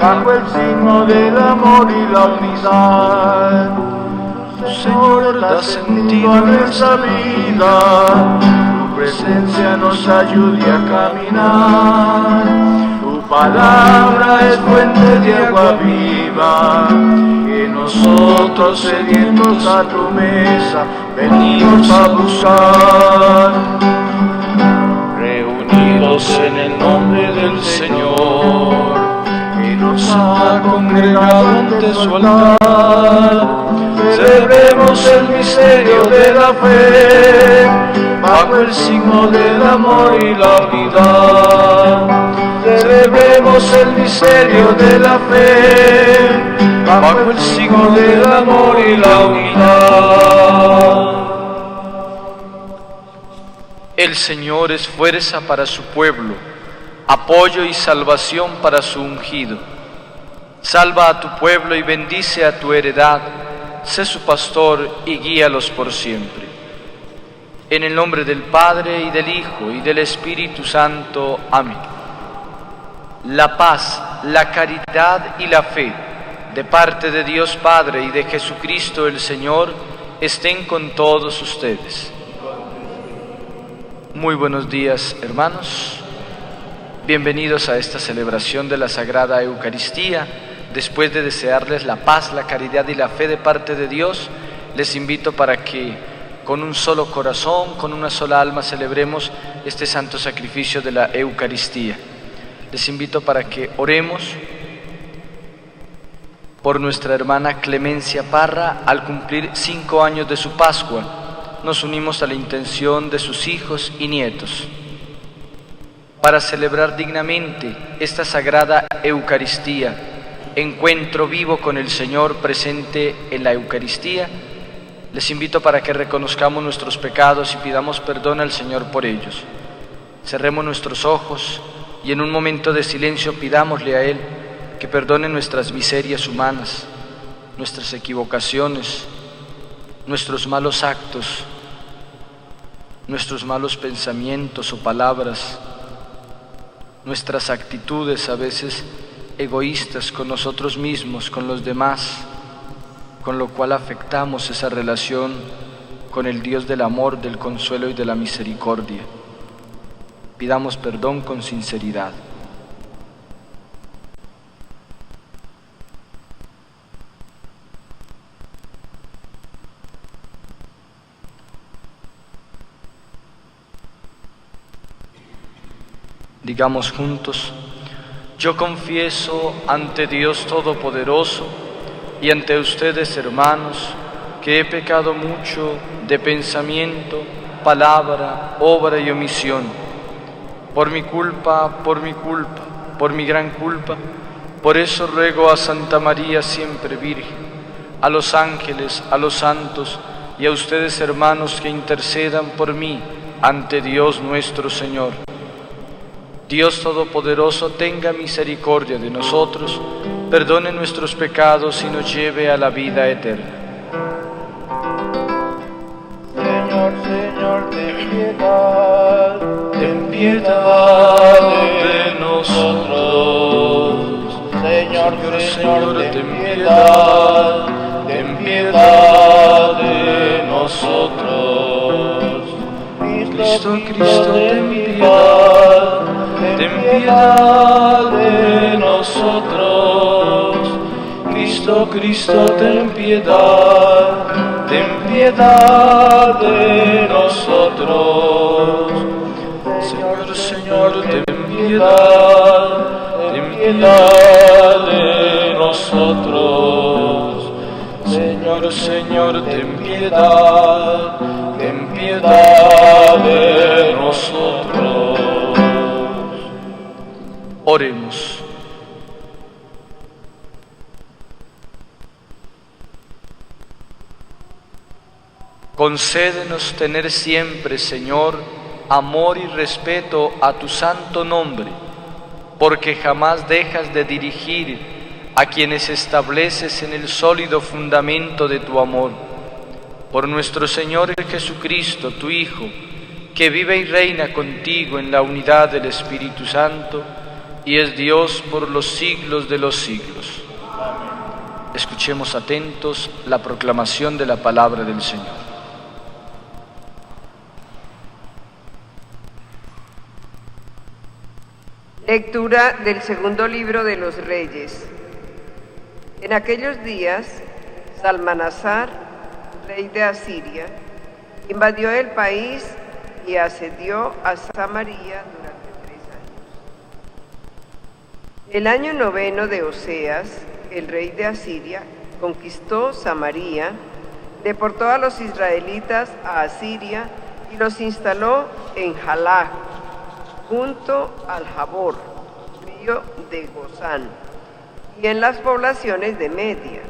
bajo el signo del amor y la unidad. Señor, da sentido a nuestra vida, tu presencia nos ayude a caminar. Tu palabra es fuente de agua viva, que nosotros sedientos a tu mesa venimos a buscar. Reunidos en el nombre del Señor, que nos ha congregado ante su altar, celebremos el misterio de la fe, bajo el signo del amor y la unidad. Celebremos el misterio de la fe, bajo el signo del amor y la unidad. El Señor es fuerza para su pueblo, apoyo y salvación para su ungido. Salva a tu pueblo y bendice a tu heredad, sé su pastor y guíalos por siempre. En el nombre del Padre, y del Hijo, y del Espíritu Santo. Amén. La paz, la caridad y la fe, de parte de Dios Padre y de Jesucristo el Señor, estén con todos ustedes. Muy buenos días, hermanos. Bienvenidos a esta celebración de la Sagrada Eucaristía. Después de desearles la paz, la caridad y la fe de parte de Dios, les invito para que con un solo corazón, con una sola alma, celebremos este santo sacrificio de la Eucaristía. Les invito para que oremos por nuestra hermana Clemencia Parra al cumplir 5 años de su Pascua. Nos unimos a la intención de sus hijos y nietos. Para celebrar dignamente esta sagrada Eucaristía, encuentro vivo con el Señor presente en la Eucaristía, les invito para que reconozcamos nuestros pecados y pidamos perdón al Señor por ellos. Cerremos nuestros ojos y en un momento de silencio pidámosle a Él que perdone nuestras miserias humanas, nuestras equivocaciones, nuestros malos actos, nuestros malos pensamientos o palabras, nuestras actitudes a veces egoístas con nosotros mismos, con los demás, con lo cual afectamos esa relación con el Dios del amor, del consuelo y de la misericordia. Pidamos perdón con sinceridad. Digamos juntos: yo confieso ante Dios Todopoderoso y ante ustedes, hermanos, que he pecado mucho de pensamiento, palabra, obra y omisión. Por mi culpa, por mi gran culpa. Por eso ruego a Santa María siempre Virgen, a los ángeles, a los santos y a ustedes, hermanos, que intercedan por mí ante Dios nuestro Señor. Dios Todopoderoso tenga misericordia de nosotros, perdone nuestros pecados y nos lleve a la vida eterna. Señor, Señor, ten piedad de nosotros. Señor, Señor, ten piedad de nosotros. Cristo, Cristo, ten piedad. Ten piedad de nosotros. Cristo, Cristo, ten piedad de nosotros. Señor, Señor, ten piedad de nosotros. Señor, Señor, ten piedad de nosotros. Oremos. Concédenos tener siempre, Señor, amor y respeto a tu santo nombre, porque jamás dejas de dirigir a quienes estableces en el sólido fundamento de tu amor. Por nuestro Señor Jesucristo, tu Hijo, que vive y reina contigo en la unidad del Espíritu Santo, y es Dios por los siglos de los siglos. Escuchemos atentos la proclamación de la palabra del Señor. Lectura del segundo libro de los Reyes. En aquellos días, Salmanasar, rey de Asiria, invadió el país y asedió a Samaria durante 3 años. El año 9 de Oseas, el rey de Asiria, conquistó Samaria, deportó a los israelitas a Asiria y los instaló en Jalá, junto al Jabor, río de Gozán, y en las poblaciones de Media.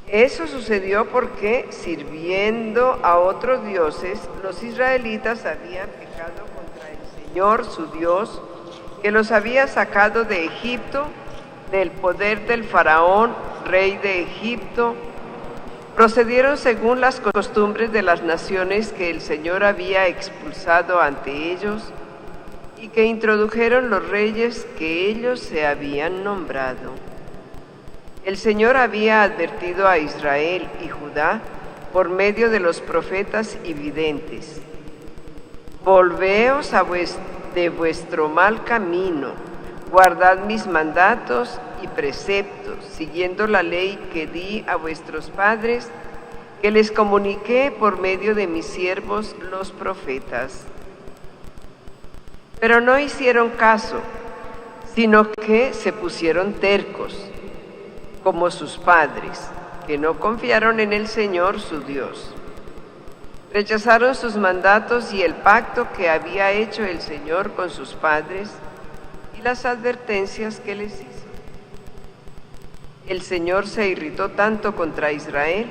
Eso sucedió porque, sirviendo a otros dioses, los israelitas habían pecado contra el Señor, su Dios, que los había sacado de Egipto, del poder del faraón, rey de Egipto. Procedieron según las costumbres de las naciones que el Señor había expulsado ante ellos y que introdujeron los reyes que ellos se habían nombrado. El Señor había advertido a Israel y Judá por medio de los profetas y videntes: volveos de vuestro mal camino, guardad mis mandatos y preceptos, siguiendo la ley que di a vuestros padres, que les comuniqué por medio de mis siervos los profetas. Pero no hicieron caso, sino que se pusieron tercos, como sus padres, que no confiaron en el Señor su Dios. Rechazaron sus mandatos y el pacto que había hecho el Señor con sus padres y las advertencias que les hizo. El Señor se irritó tanto contra Israel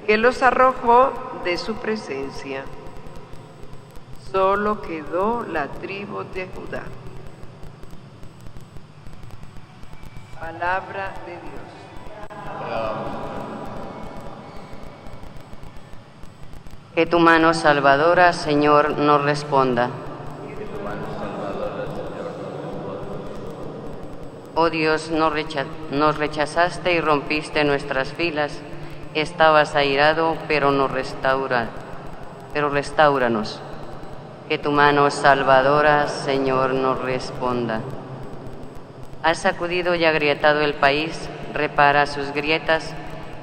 que los arrojó de su presencia. Solo quedó la tribu de Judá. Palabra de Dios. Que tu mano salvadora, Señor, nos responda. Oh Dios, nos rechazaste y rompiste nuestras filas. Estabas airado, pero restáuranos. Que tu mano salvadora, Señor, nos responda. Has sacudido y agrietado el país, repara sus grietas,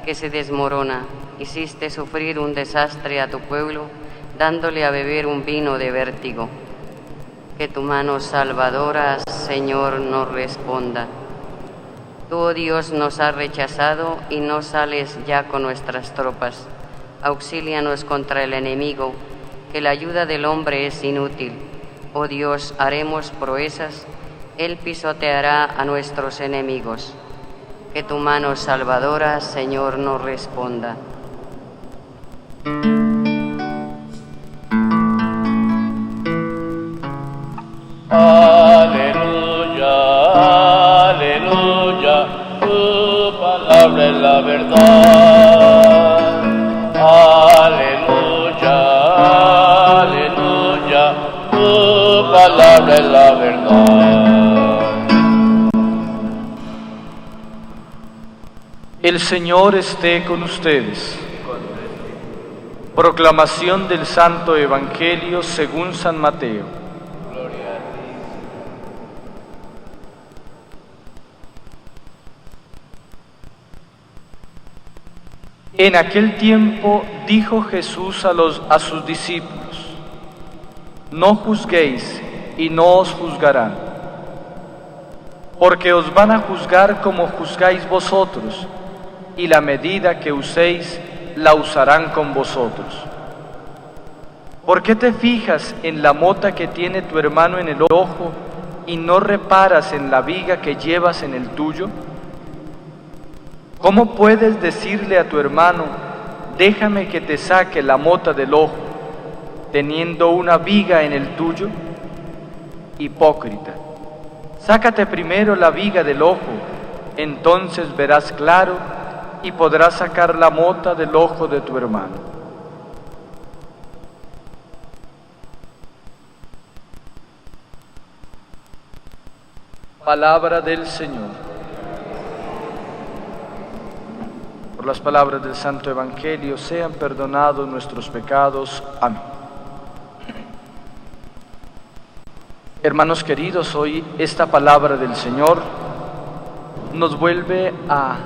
que se desmorona. Hiciste sufrir un desastre a tu pueblo, dándole a beber un vino de vértigo. Que tu mano salvadora, Señor, nos responda. Tú, oh Dios, nos has rechazado y no sales ya con nuestras tropas. Auxílianos contra el enemigo, que la ayuda del hombre es inútil. Oh Dios, haremos proezas, Él pisoteará a nuestros enemigos. Que tu mano salvadora, Señor, nos responda. Aleluya, aleluya, tu palabra es la verdad. Aleluya, aleluya, tu palabra es la verdad. El Señor esté con ustedes. Proclamación del Santo Evangelio según San Mateo. En aquel tiempo dijo Jesús a sus discípulos: no juzguéis y no os juzgarán, porque os van a juzgar como juzgáis vosotros, y la medida que uséis la usarán con vosotros. ¿Por qué te fijas en la mota que tiene tu hermano en el ojo y no reparas en la viga que llevas en el tuyo? ¿Cómo puedes decirle a tu hermano: déjame que te saque la mota del ojo, teniendo una viga en el tuyo? Hipócrita, sácate primero la viga del ojo, entonces verás claro y podrás sacar la mota del ojo de tu hermano. Palabra del Señor. Por las palabras del Santo Evangelio sean perdonados nuestros pecados. Amén. Hermanos queridos, hoy esta palabra del Señor nos vuelve a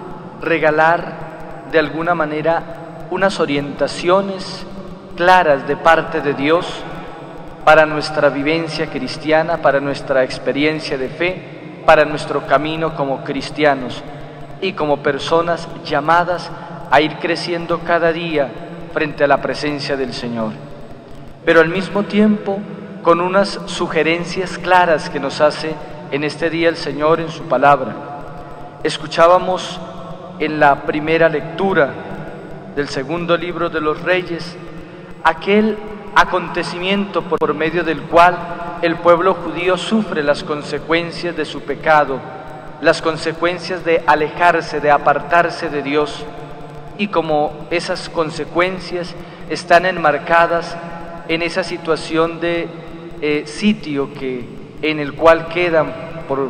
regalar de alguna manera unas orientaciones claras de parte de Dios para nuestra vivencia cristiana, para nuestra experiencia de fe, para nuestro camino como cristianos y como personas llamadas a ir creciendo cada día frente a la presencia del Señor. Pero al mismo tiempo con unas sugerencias claras que nos hace en este día el Señor en su palabra. Escuchábamos en la primera lectura del segundo libro de los Reyes aquel acontecimiento por medio del cual el pueblo judío sufre las consecuencias de su pecado, las consecuencias de alejarse, de apartarse de Dios, y como esas consecuencias están enmarcadas en esa situación de sitio en el cual quedan por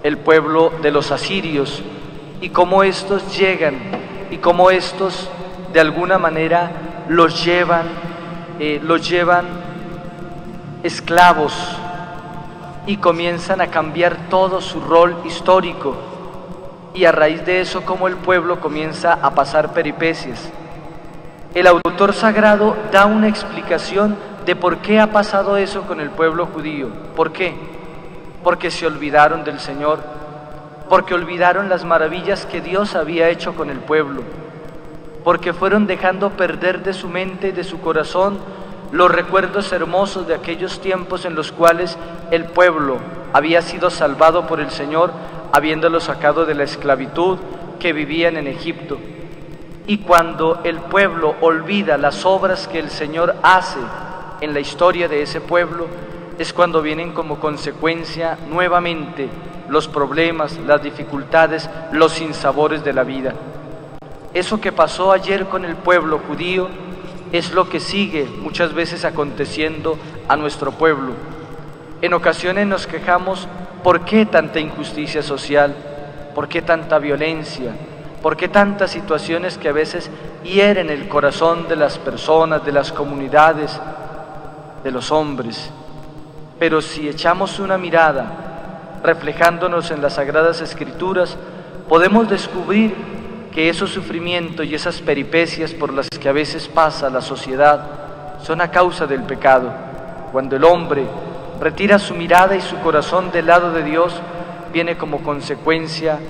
el pueblo de los asirios, y cómo estos llegan y cómo estos de alguna manera los llevan esclavos y comienzan a cambiar todo su rol histórico, y a raíz de eso cómo el pueblo comienza a pasar peripecias. El autor sagrado da una explicación de por qué ha pasado eso con el pueblo judío. ¿Por qué? Porque se olvidaron del Señor, porque olvidaron las maravillas que Dios había hecho con el pueblo, porque fueron dejando perder de su mente y de su corazón los recuerdos hermosos de aquellos tiempos en los cuales el pueblo había sido salvado por el Señor, habiéndolo sacado de la esclavitud que vivían en Egipto. Y cuando el pueblo olvida las obras que el Señor hace en la historia de ese pueblo, es cuando vienen como consecuencia nuevamente los problemas, las dificultades, los sinsabores de la vida. Eso que pasó ayer con el pueblo judío es lo que sigue muchas veces aconteciendo a nuestro pueblo. En ocasiones nos quejamos: ¿por qué tanta injusticia social? ¿Por qué tanta violencia? ¿Por qué tantas situaciones que a veces hieren el corazón de las personas, de las comunidades, de los hombres? Pero si echamos una mirada reflejándonos en las Sagradas Escrituras, podemos descubrir que esos sufrimientos y esas peripecias por las que a veces pasa la sociedad son a causa del pecado. Cuando el hombre retira su mirada y su corazón del lado de Dios, viene como consecuencia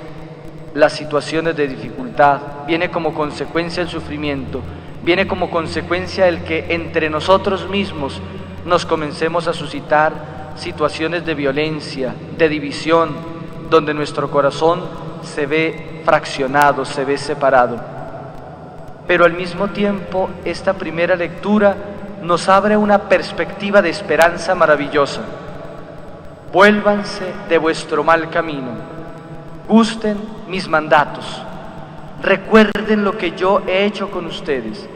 las situaciones de dificultad, viene como consecuencia el sufrimiento, viene como consecuencia el que entre nosotros mismos nos comencemos a suscitar situaciones de violencia, de división, donde nuestro corazón se ve fraccionado, se ve separado. Pero al mismo tiempo, esta primera lectura nos abre una perspectiva de esperanza maravillosa. Vuélvanse de vuestro mal camino, gusten mis mandatos, recuerden lo que yo he hecho con ustedes,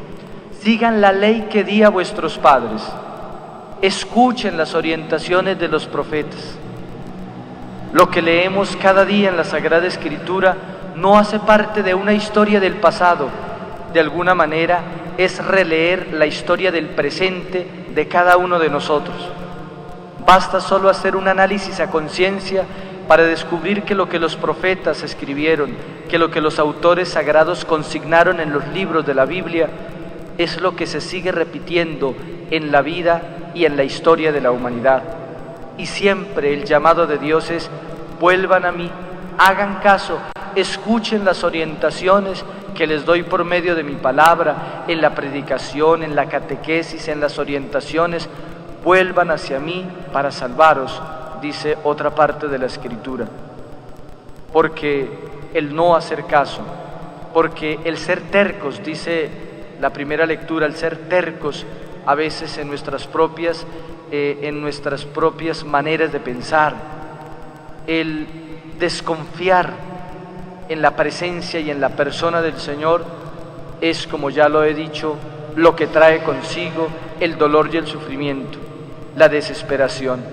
sigan la ley que di a vuestros padres, escuchen las orientaciones de los profetas. Lo que leemos cada día en la Sagrada Escritura no hace parte de una historia del pasado, de alguna manera es releer la historia del presente de cada uno de nosotros. Basta solo hacer un análisis a conciencia para descubrir que lo que los profetas escribieron, que lo que los autores sagrados consignaron en los libros de la Biblia, es lo que se sigue repitiendo en la vida y en la historia de la humanidad. Y siempre el llamado de Dios es: vuelvan a mí, hagan caso, escuchen las orientaciones que les doy por medio de mi palabra, en la predicación, en la catequesis, en las orientaciones. Vuelvan hacia mí para salvaros, dice otra parte de la Escritura. Porque el no hacer caso, porque el ser tercos, dice la primera lectura, el ser tercos a veces en nuestras propias maneras de pensar, el desconfiar en la presencia y en la persona del Señor, es, como ya lo he dicho, lo que trae consigo el dolor y el sufrimiento, la desesperación.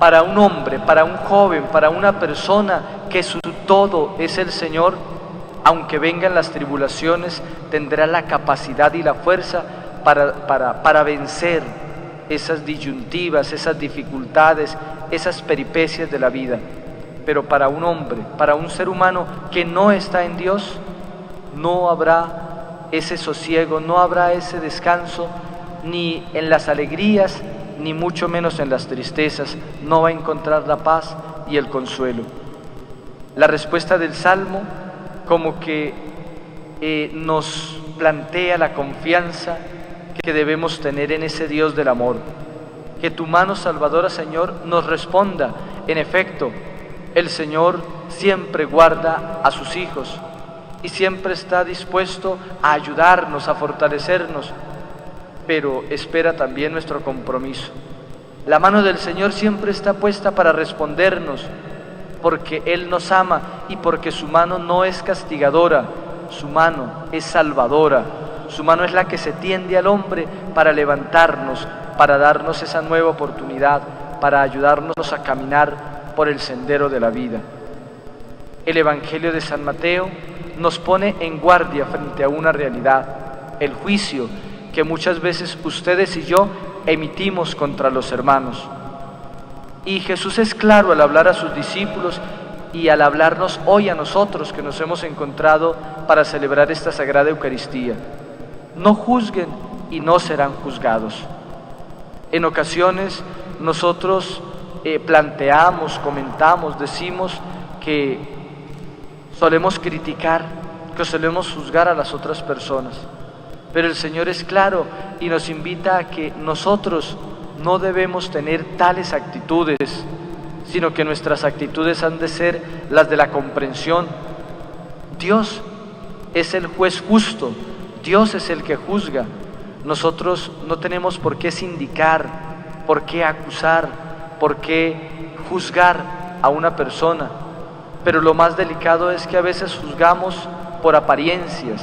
para un hombre, para un joven, para una persona que su todo es el Señor, aunque vengan las tribulaciones, tendrá la capacidad y la fuerza para vencer esas disyuntivas, esas dificultades, esas peripecias de la vida. Pero para un hombre, para un ser humano que no está en Dios, no habrá ese sosiego, no habrá ese descanso, ni en las alegrías, ni mucho menos en las tristezas. No va a encontrar la paz y el consuelo. La respuesta del Salmo como que nos plantea la confianza que debemos tener en ese Dios del amor. Que tu mano salvadora, Señor, nos responda. En efecto, el Señor siempre guarda a sus hijos y siempre está dispuesto a ayudarnos, a fortalecernos, pero espera también nuestro compromiso. La mano del Señor siempre está puesta para respondernos, porque Él nos ama y porque su mano no es castigadora, su mano es salvadora, su mano es la que se tiende al hombre para levantarnos, para darnos esa nueva oportunidad, para ayudarnos a caminar por el sendero de la vida. El Evangelio de San Mateo nos pone en guardia frente a una realidad, el juicio que muchas veces ustedes y yo emitimos contra los hermanos. Y Jesús es claro al hablar a sus discípulos y al hablarnos hoy a nosotros que nos hemos encontrado para celebrar esta Sagrada Eucaristía. No juzguen y no serán juzgados. En ocasiones nosotros planteamos, comentamos, decimos que solemos criticar, que solemos juzgar a las otras personas. Pero el Señor es claro y nos invita a que nosotros no debemos tener tales actitudes, sino que nuestras actitudes han de ser las de la comprensión. Dios es el juez justo, Dios es el que juzga. Nosotros no tenemos por qué sindicar, por qué acusar, por qué juzgar a una persona. Pero lo más delicado es que a veces juzgamos por apariencias.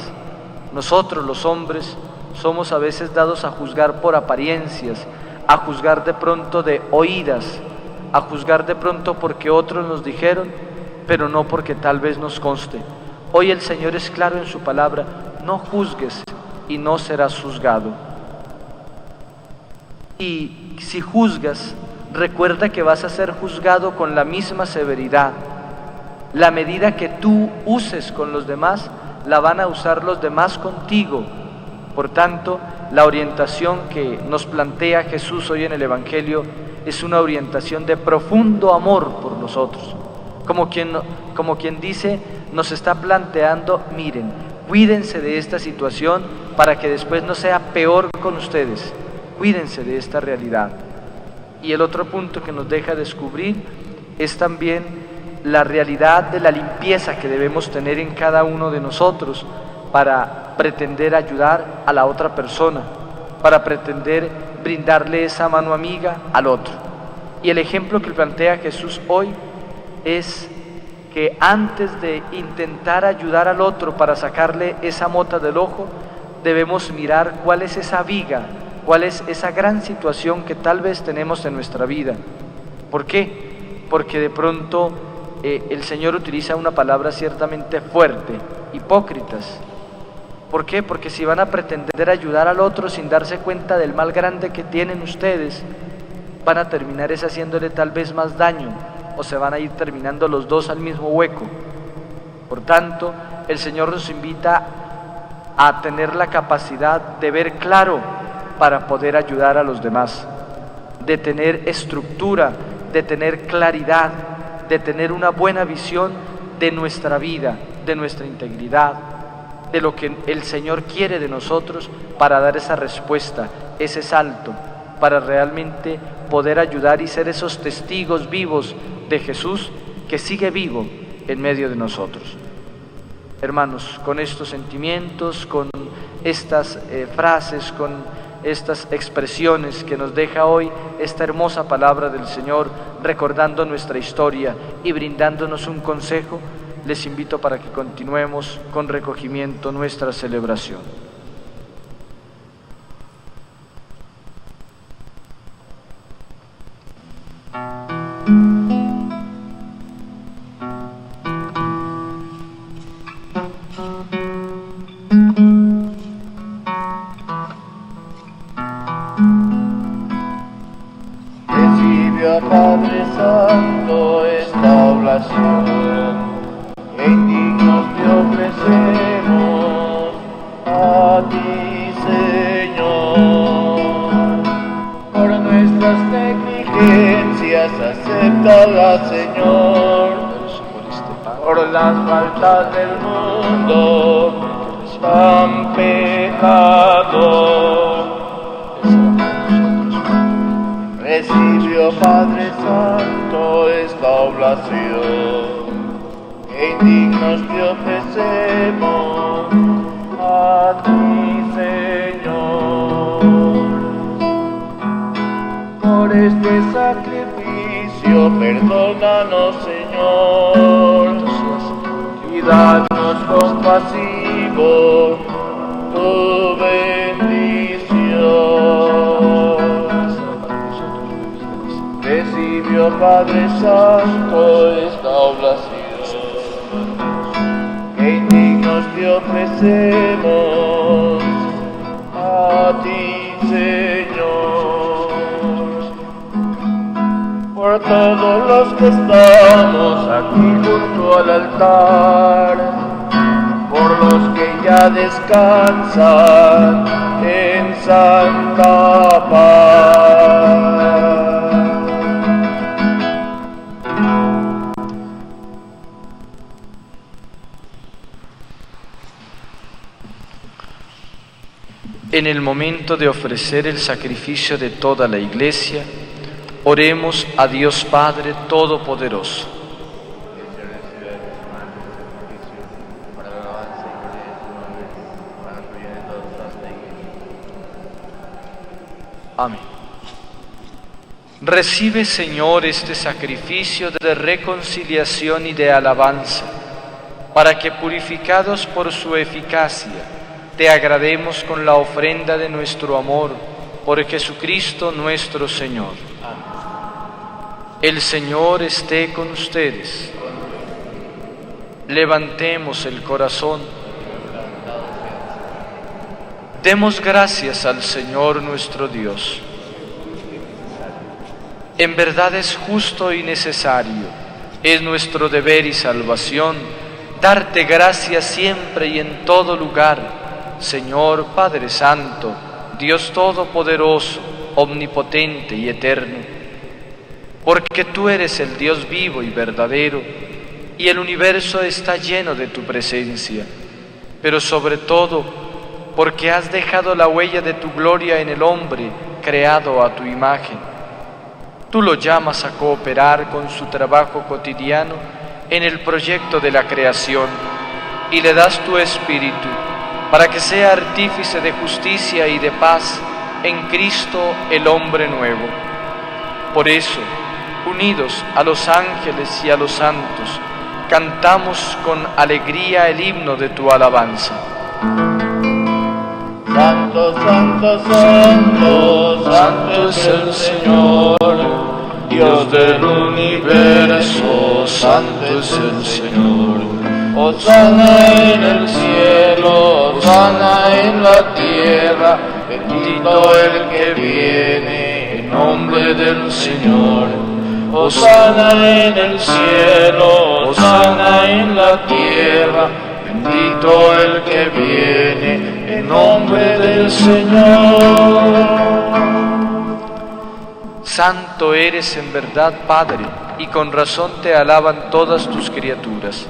Nosotros los hombres somos a veces dados a juzgar por apariencias, a juzgar de pronto de oídas, a juzgar de pronto porque otros nos dijeron, pero no porque tal vez nos conste. Hoy el Señor es claro en su palabra: no juzgues y no serás juzgado. Y si juzgas, recuerda que vas a ser juzgado con la misma severidad. La medida que tú uses con los demás, la van a usar los demás contigo. Por tanto, la orientación que nos plantea Jesús hoy en el Evangelio es una orientación de profundo amor por nosotros. Como quien dice, nos está planteando: miren, cuídense de esta situación para que después no sea peor con ustedes. Cuídense de esta realidad. Y el otro punto que nos deja descubrir es también la realidad de la limpieza que debemos tener en cada uno de nosotros para pretender ayudar a la otra persona, para pretender brindarle esa mano amiga al otro. Y el ejemplo que plantea Jesús hoy es que antes de intentar ayudar al otro para sacarle esa mota del ojo, debemos mirar cuál es esa viga, cuál es esa gran situación que tal vez tenemos en nuestra vida. ¿Por qué? Porque de pronto el Señor utiliza una palabra ciertamente fuerte: hipócritas. ¿Por qué? Porque si van a pretender ayudar al otro sin darse cuenta del mal grande que tienen ustedes, van a terminar haciéndole tal vez más daño, o se van a ir terminando los dos al mismo hueco. Por tanto, el Señor nos invita a tener la capacidad de ver claro para poder ayudar a los demás, de tener estructura, de tener claridad, de tener una buena visión de nuestra vida, de nuestra integridad, de lo que el Señor quiere de nosotros para dar esa respuesta, ese salto, para realmente poder ayudar y ser esos testigos vivos de Jesús que sigue vivo en medio de nosotros. Hermanos, con estos sentimientos, con estas frases, con estas expresiones que nos deja hoy esta hermosa palabra del Señor, recordando nuestra historia y brindándonos un consejo, les invito para que continuemos con recogimiento nuestra celebración. oración, que indignos te ofrecemos a ti, Señor. Por nuestras negligencias, acéptalas, Señor. Por las faltas del mundo tan pecado, recibe, oh Padre Santo, esta oblación, que indignos te ofrecemos a ti, Señor. Por este sacrificio, perdónanos, Señor, y danos compasivo tu bendición. Recibe, oh Padre Santo, esta oblación, que indignos te ofrecemos a ti, Señor. Por todos los que estamos aquí junto al altar, por los que ya descansan en santa paz. En el momento de ofrecer el sacrificio de toda la Iglesia, oremos a Dios Padre Todopoderoso. Amén. Recibe, Señor, este sacrificio de reconciliación y de alabanza, para que, purificados por su eficacia, te agrademos con la ofrenda de nuestro amor, por Jesucristo nuestro Señor. El Señor esté con ustedes. Levantemos el corazón. Demos gracias al Señor nuestro Dios. En verdad es justo y necesario, es nuestro deber y salvación, darte gracias siempre y en todo lugar, Señor Padre Santo, Dios Todopoderoso, omnipotente y eterno, porque tú eres el Dios vivo y verdadero, y el universo está lleno de tu presencia, pero sobre todo porque has dejado la huella de tu gloria en el hombre creado a tu imagen. Tú lo llamas a cooperar con su trabajo cotidiano en el proyecto de la creación y le das tu espíritu para que sea artífice de justicia y de paz en Cristo el hombre nuevo. Por eso, unidos a los ángeles y a los santos, cantamos con alegría el himno de tu alabanza. Santo, santo, santo, santo es el Señor, Dios del universo, santo es el Señor. Hosana en el cielo, hosana en la tierra, bendito el que viene en nombre del Señor. Hosana en el cielo, hosana en la tierra, bendito el que viene en nombre del Señor. Santo eres en verdad, Padre, y con razón te alaban todas tus criaturas,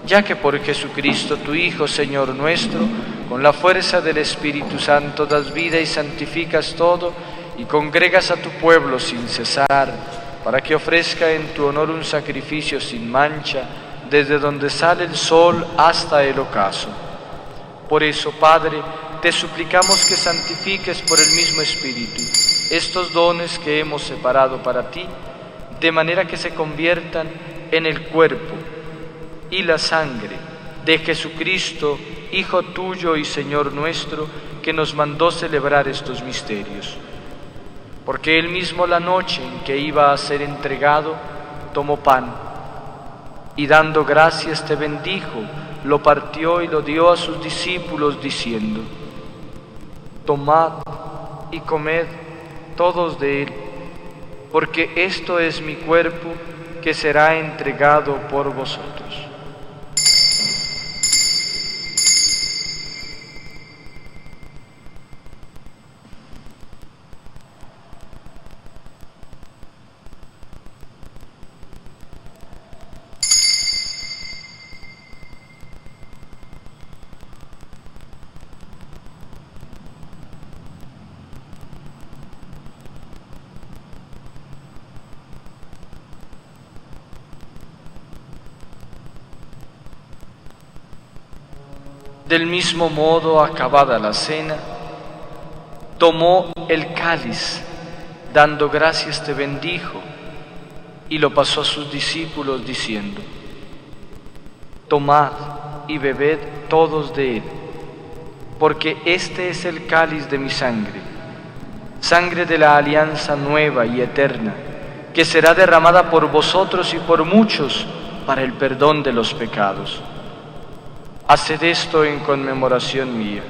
ya que por Jesucristo, tu Hijo, Señor nuestro, con la fuerza del Espíritu Santo das vida y santificas todo, y congregas a tu pueblo sin cesar, para que ofrezca en tu honor un sacrificio sin mancha, desde donde sale el sol hasta el ocaso. Por eso, Padre, te suplicamos que santifiques por el mismo Espíritu estos dones que hemos separado para ti, de manera que se conviertan en el cuerpo y la sangre de Jesucristo, Hijo tuyo y Señor nuestro, que nos mandó celebrar estos misterios. Porque Él mismo, la noche en que iba a ser entregado, tomó pan, y dando gracias te bendijo, lo partió y lo dio a sus discípulos, diciendo: tomad y comed todos de él, porque esto es mi cuerpo que será entregado por vosotros. Del mismo modo, acabada la cena, tomó el cáliz, dando gracias te bendijo, y lo pasó a sus discípulos diciendo: tomad y bebed todos de él, porque este es el cáliz de mi sangre, sangre de la alianza nueva y eterna, que será derramada por vosotros y por muchos para el perdón de los pecados. Haced esto en conmemoración mía.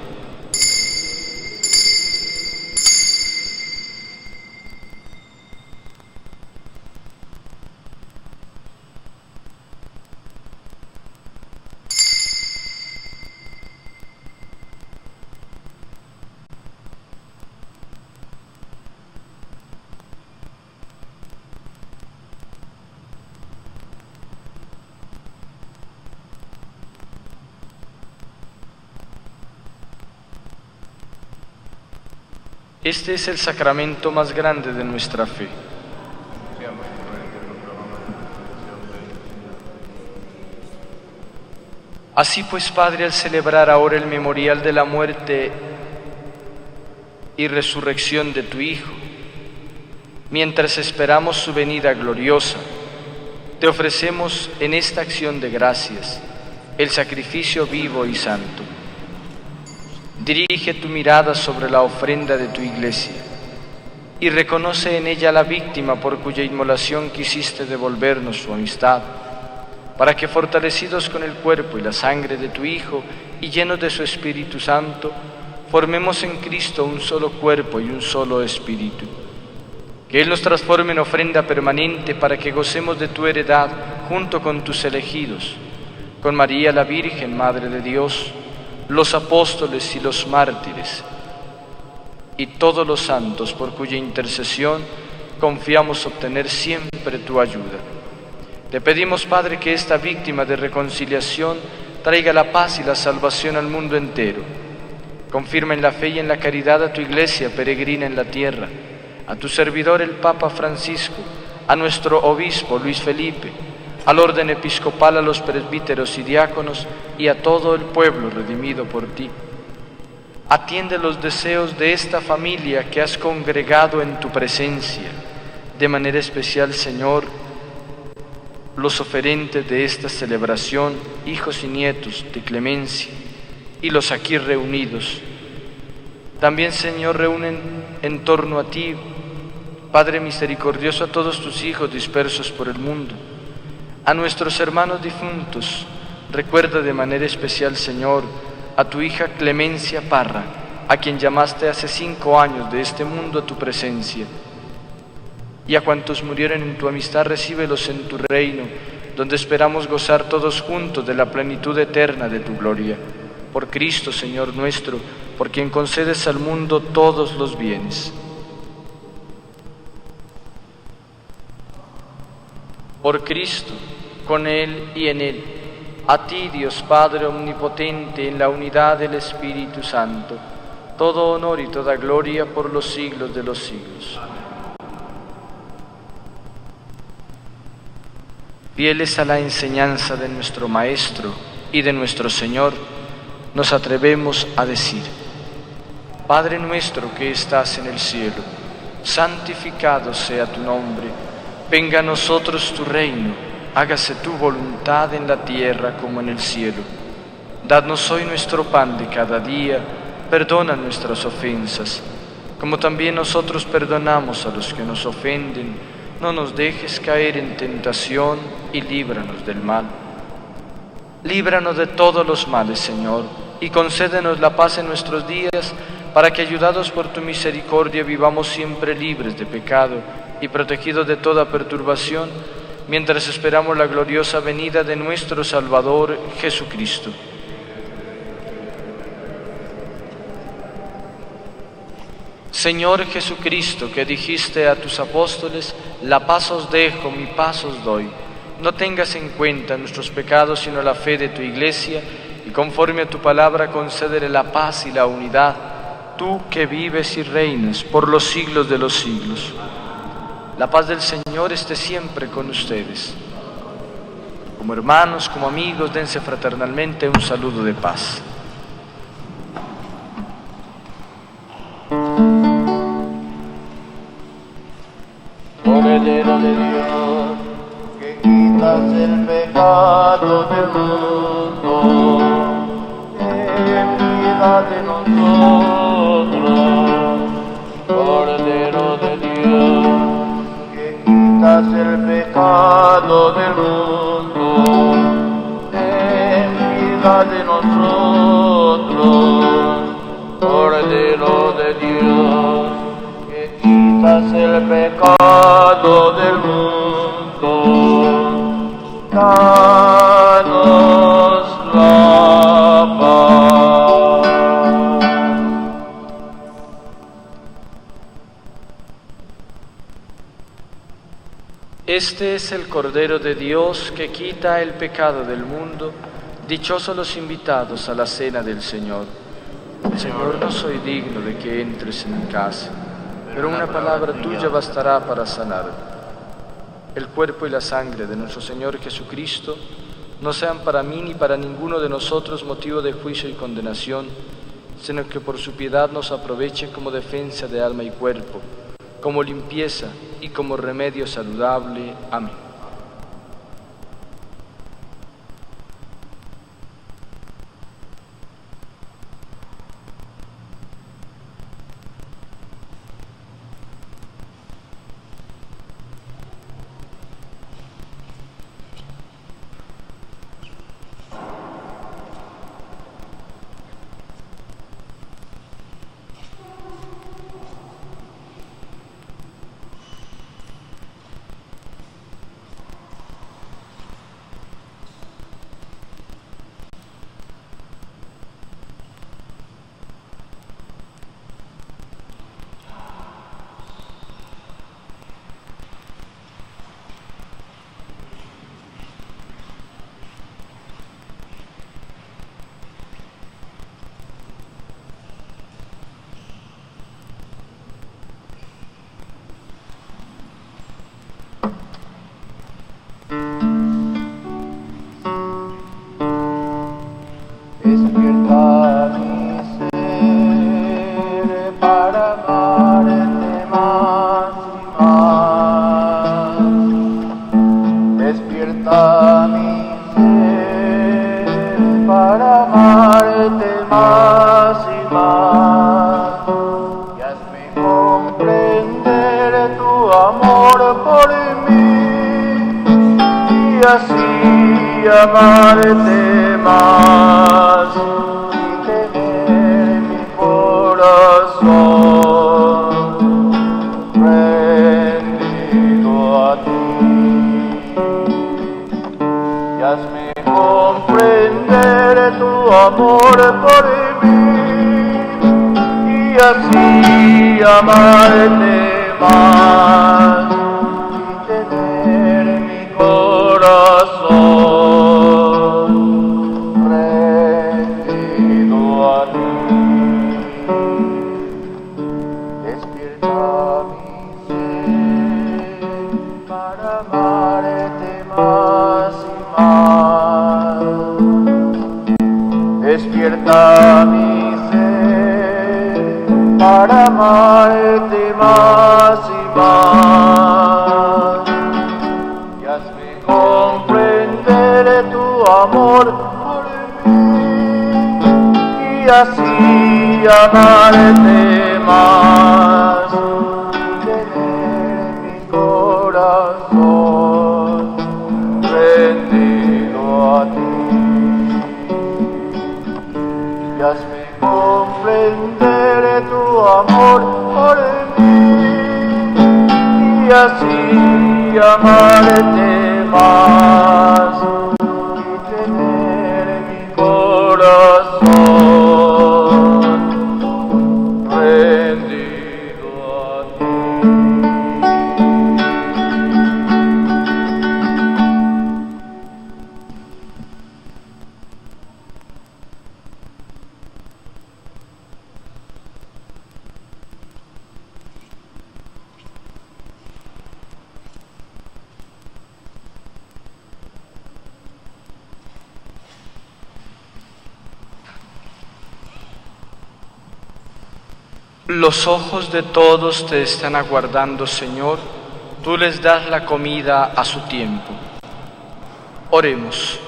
Este es el sacramento más grande de nuestra fe. Así pues, Padre, al celebrar ahora el memorial de la muerte y resurrección de tu Hijo, mientras esperamos su venida gloriosa, te ofrecemos en esta acción de gracias el sacrificio vivo y santo. Dirige tu mirada sobre la ofrenda de tu Iglesia y reconoce en ella la víctima por cuya inmolación quisiste devolvernos su amistad, para que, fortalecidos con el cuerpo y la sangre de tu Hijo y llenos de su Espíritu Santo, formemos en Cristo un solo cuerpo y un solo Espíritu. Que Él nos transforme en ofrenda permanente para que gocemos de tu heredad junto con tus elegidos, con María la Virgen, Madre de Dios, los apóstoles y los mártires, y todos los santos por cuya intercesión confiamos obtener siempre tu ayuda. Te pedimos, Padre, que esta víctima de reconciliación traiga la paz y la salvación al mundo entero. Confirma en la fe y en la caridad a tu Iglesia peregrina en la tierra, a tu servidor el Papa Francisco, a nuestro obispo Luis Felipe, al orden episcopal, a los presbíteros y diáconos y a todo el pueblo redimido por ti. Atiende los deseos de esta familia que has congregado en tu presencia. De manera especial, Señor, los oferentes de esta celebración, hijos y nietos de Clemencia, y los aquí reunidos. También, Señor, reúnen en torno a ti, Padre misericordioso, a todos tus hijos dispersos por el mundo. A nuestros hermanos difuntos, recuerda de manera especial, Señor, a tu hija Clemencia Parra, a quien llamaste hace 5 años de este mundo a tu presencia. Y a cuantos murieron en tu amistad, recíbelos en tu reino, donde esperamos gozar todos juntos de la plenitud eterna de tu gloria. Por Cristo, Señor nuestro, por quien concedes al mundo todos los bienes. Por Cristo, con Él y en Él, a ti, Dios Padre omnipotente, en la unidad del Espíritu Santo, todo honor y toda gloria por los siglos de los siglos. Fieles a la enseñanza de nuestro Maestro y de nuestro Señor, nos atrevemos a decir: Padre nuestro que estás en el cielo, santificado sea tu nombre. Venga a nosotros tu reino, hágase tu voluntad en la tierra como en el cielo. Dadnos hoy nuestro pan de cada día, perdona nuestras ofensas, como también nosotros perdonamos a los que nos ofenden. No nos dejes caer en tentación y líbranos del mal. Líbranos de todos los males, Señor, y concédenos la paz en nuestros días, para que, ayudados por tu misericordia, vivamos siempre libres de pecado y protegidos de toda perturbación, mientras esperamos la gloriosa venida de nuestro Salvador Jesucristo. Señor Jesucristo, que dijiste a tus apóstoles, la paz os dejo, mi paz os doy. No tengas en cuenta nuestros pecados, sino la fe de tu Iglesia, y conforme a tu palabra concédele la paz y la unidad, tú que vives y reinas por los siglos de los siglos. La paz del Señor esté siempre con ustedes. Como hermanos, como amigos, dense fraternalmente un saludo de paz. Cordero de Dios, que quitas el pecado del mundo, ten piedad de nosotros. Cordero de Dios, que quitas el pecado del mundo, ten piedad de nosotros. Cordero de Dios, quitas el pecado del mundo, danos la paz. Este es el Cordero de Dios que quita el pecado del mundo. Dichosos los invitados a la cena del Señor. Señor, no soy digno de que entres en mi casa, pero una palabra tuya bastará para sanar. El cuerpo y la sangre de nuestro Señor Jesucristo no sean para mí ni para ninguno de nosotros motivo de juicio y condenación, sino que por su piedad nos aproveche como defensa de alma y cuerpo, como limpieza y como remedio saludable. Amén. Despierta mi ser para amarte más y más. Despierta mi ser para amarte más y más. Y hazme comprender tu amor por mí y así amarte más y tener mi corazón rendido a ti. Y hazme comprender tu amor por mí y así amarte más y tener mi corazón despierta mi ser para amarte más y más. Y hazme comprender tu amor por mí y así amarte más y tener mi corazón rendido a ti. Y hazme comprender tu amor por mí y así amarte Los ojos de todos te están aguardando, Señor. Tú les das la comida a su tiempo. Oremos.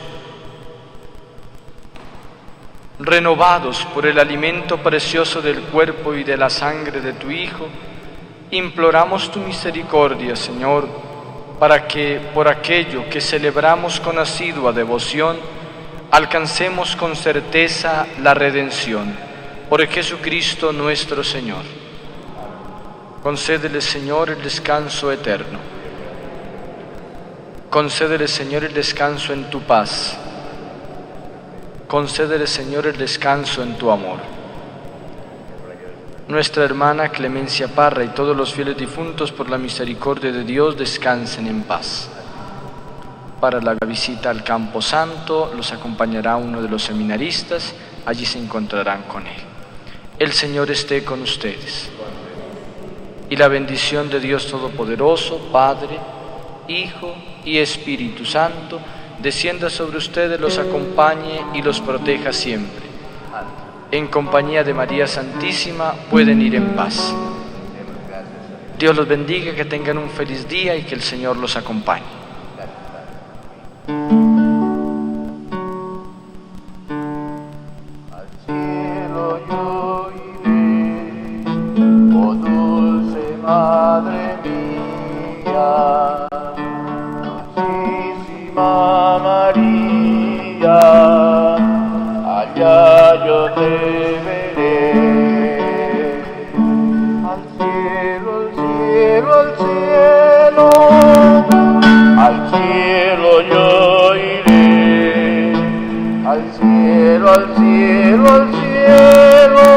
Renovados por el alimento precioso del cuerpo y de la sangre de tu Hijo, imploramos tu misericordia, Señor, para que, por aquello que celebramos con asidua devoción, alcancemos con certeza la redención. Por Jesucristo nuestro Señor. Concédele, Señor, el descanso eterno. Concédele, Señor, el descanso en tu paz. Concédele, Señor, el descanso en tu amor. Nuestra hermana Clemencia Parra y todos los fieles difuntos, por la misericordia de Dios, descansen en paz. Para la visita al Campo Santo los acompañará uno de los seminaristas, allí se encontrarán con él. El Señor esté con ustedes. Y la bendición de Dios Todopoderoso, Padre, Hijo y Espíritu Santo, descienda sobre ustedes, los acompañe y los proteja siempre. En compañía de María Santísima pueden ir en paz. Dios los bendiga, que tengan un feliz día y que el Señor los acompañe. Al cielo yo iré, oh dulce Madre mía, Dulcísima María, allá yo te veré. Al cielo, al cielo, al cielo, al cielo yo iré. Al cielo, al cielo, al cielo,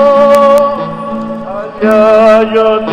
allá yo te